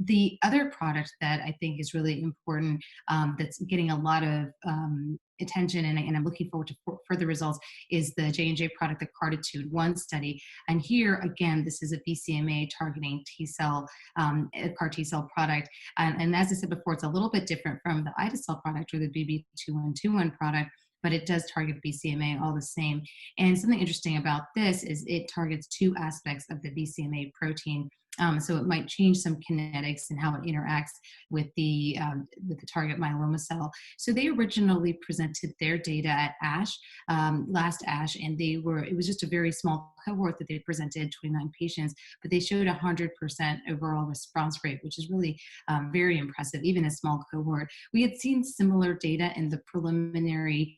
The other product that I think is really important, that's getting a lot of attention, and I'm looking forward to further results, is the J&J product, the CARTITUDE-1 study. And here, again, this is a BCMA targeting T-cell, CAR T-cell product. And as I said before, it's a little bit different from the ide-cel product or the BB2121 product, but it does target BCMA all the same. And something interesting about this is it targets two aspects of the BCMA protein. So it might change some kinetics and how it interacts with the target myeloma cell. So they originally presented their data at ASH, last ASH, and it was just a very small cohort that they presented, 29 patients, but they showed 100% overall response rate, which is really very impressive, even a small cohort. We had seen similar data in the preliminary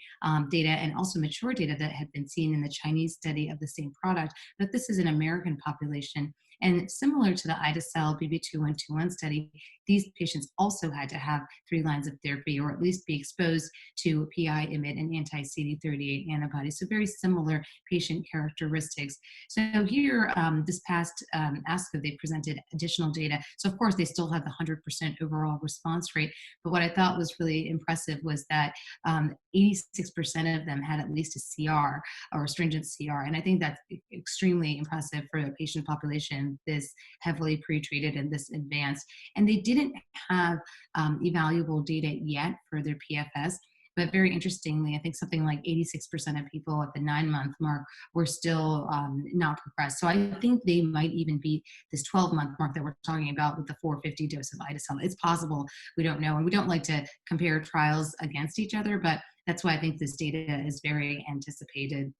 data and also mature data that had been seen in the Chinese study of the same product, but this is an American population. And similar to the ide-cel BB2121 study, these patients also had to have 3 lines of therapy or at least be exposed to PI, IMiD, and anti-CD38 antibodies. So very similar patient characteristics. So here, this past ASCO, they presented additional data. So of course, they still had the 100% overall response rate. But what I thought was really impressive was that 86% of them had at least a CR or a stringent CR. And I think that's extremely impressive for a patient population this heavily pretreated and this advanced. And they didn't have evaluable data yet for their PFS. But very interestingly, I think something like 86% of people at the 9-month mark were still not progressed. So I think they might even beat this 12-month mark that we're talking about with the 450 dose of ide-cel. It's possible. We don't know. And we don't like to compare trials against each other, but that's why I think this data is very anticipated.